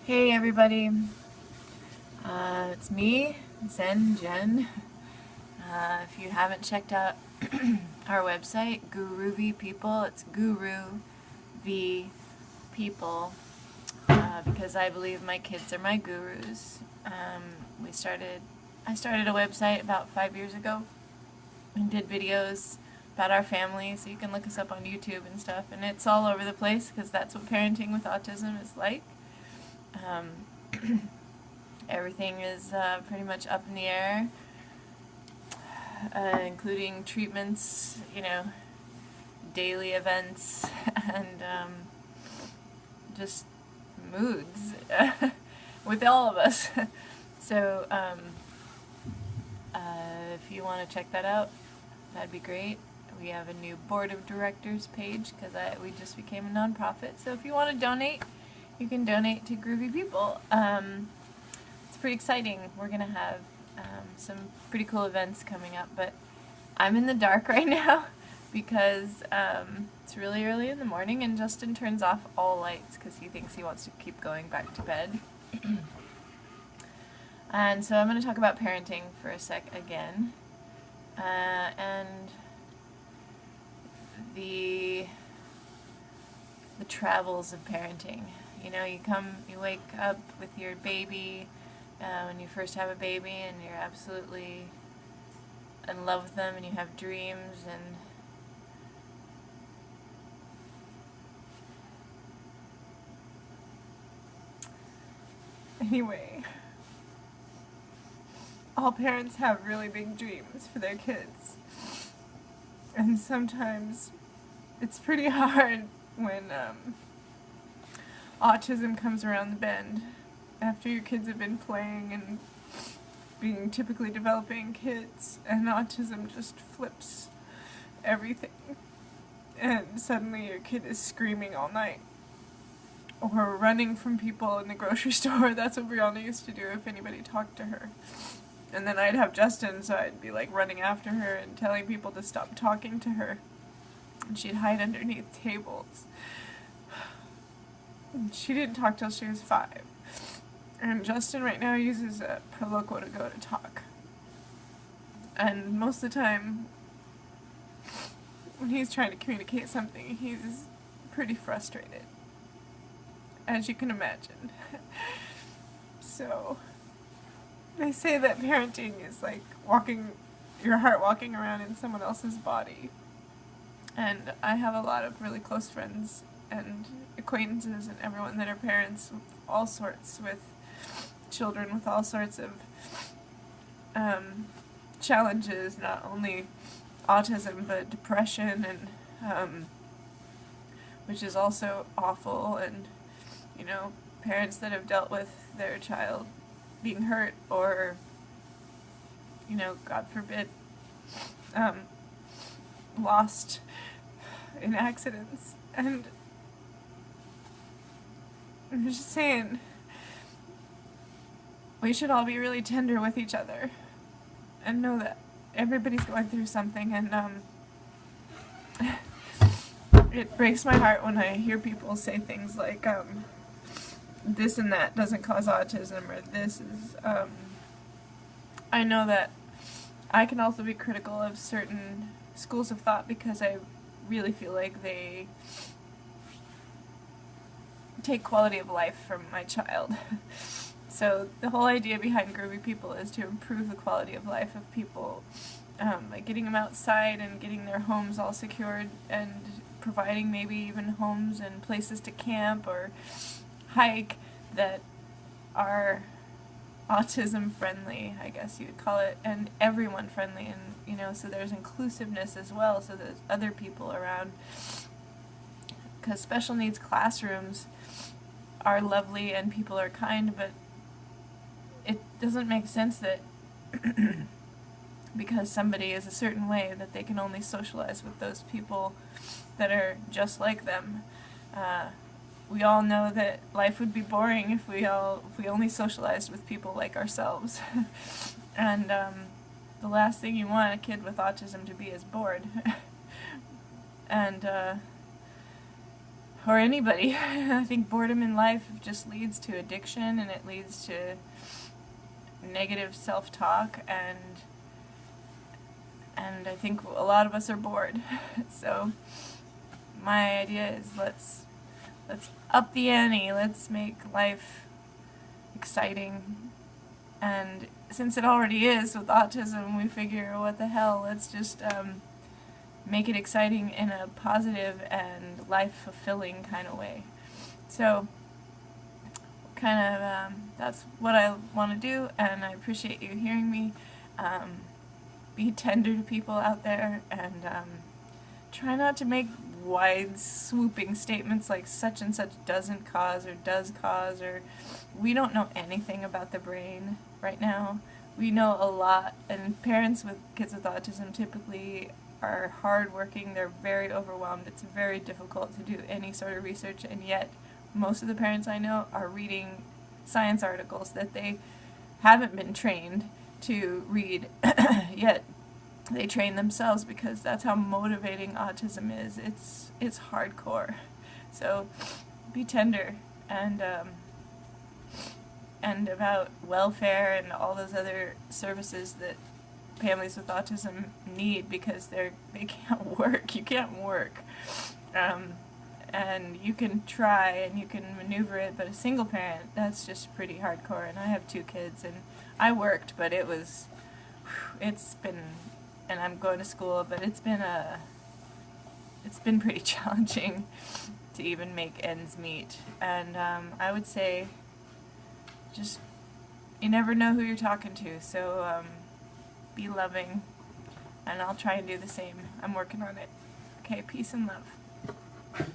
Hey everybody, it's me, Zen Jen. If you haven't checked out our website, Guru V People, it's Guru V People, because I believe my kids are my gurus. I started a website about 5 years ago and did videos about our family, so you can look us up on YouTube and stuff, and it's all over the place because that's what parenting with autism is like. Um, Everything is pretty much up in the air, including treatments, daily events, and just moods with all of us. So if you want to check that out, that'd be great. We have a new board of directors page because we just became a nonprofit. So if you want to donate, you can donate to Groovy People. It's pretty exciting. We're going to have some pretty cool events coming up, but I'm in the dark right now because it's really early in the morning and Justin turns off all lights because he thinks he wants to keep going back to bed. And so I'm going to talk about parenting for a sec again. And the travels of parenting. You wake up with your baby when you first have a baby, and you're absolutely in love with them, and you have dreams, and anyway, all parents have really big dreams for their kids, and sometimes it's pretty hard when autism comes around the bend after your kids have been playing and being typically developing kids, and autism just flips everything, and suddenly your kid is screaming all night or running from people in the grocery store. That's what Brianna used to do if anybody talked to her. And then I'd have Justin, so I'd be like running after her and telling people to stop talking to her, and she'd hide underneath tables. She didn't talk till she was 5. And Justin right now uses a Proloquo to go to talk. And most of the time, when he's trying to communicate something, he's pretty frustrated, as you can imagine. So, they say that parenting is like your heart walking around in someone else's body. And I have a lot of really close friends and acquaintances and everyone that are parents with all sorts, with children with all sorts of challenges, not only autism but depression, and which is also awful, and parents that have dealt with their child being hurt or God forbid lost in accidents. And I'm just saying, we should all be really tender with each other and know that everybody's going through something, and it breaks my heart when I hear people say things like this and that doesn't cause autism, or this is I know that I can also be critical of certain schools of thought because I really feel like they take quality of life from my child. So the whole idea behind Groovy People is to improve the quality of life of people by getting them outside and getting their homes all secured, and providing maybe even homes and places to camp or hike that are autism friendly, I guess you would call it, and everyone friendly, and so there's inclusiveness as well, so there's other people around, because special needs classrooms are lovely and people are kind, but it doesn't make sense that because somebody is a certain way that they can only socialize with those people that are just like them. We all know that life would be boring if we only socialized with people like ourselves. And the last thing you want a kid with autism to be is bored. And or anybody. I think boredom in life just leads to addiction, and it leads to negative self-talk, and I think a lot of us are bored. So my idea is let's up the ante, let's make life exciting. And since it already is with autism, we figure, what the hell, let's just make it exciting in a positive and life-fulfilling kind of way. So kind of that's what I want to do, and I appreciate you hearing me. Be tender to people out there, and try not to make wide swooping statements like such and such doesn't cause or does cause, or we don't know anything about the brain right now. We know a lot, and parents with kids with autism typically are hardworking, they're very overwhelmed, it's very difficult to do any sort of research, and yet most of the parents I know are reading science articles that they haven't been trained to read, yet they train themselves because that's how motivating autism is. It's hardcore. So be tender, and about welfare and all those other services that families with autism need, because they can't work. You can't work. And you can try and you can maneuver it, but a single parent, that's just pretty hardcore. And I have 2 kids, and I worked, but it's been, and I'm going to school, but it's been pretty challenging to even make ends meet. And I would say, just, you never know who you're talking to, so be loving, and I'll try and do the same. I'm working on it. Okay, peace and love.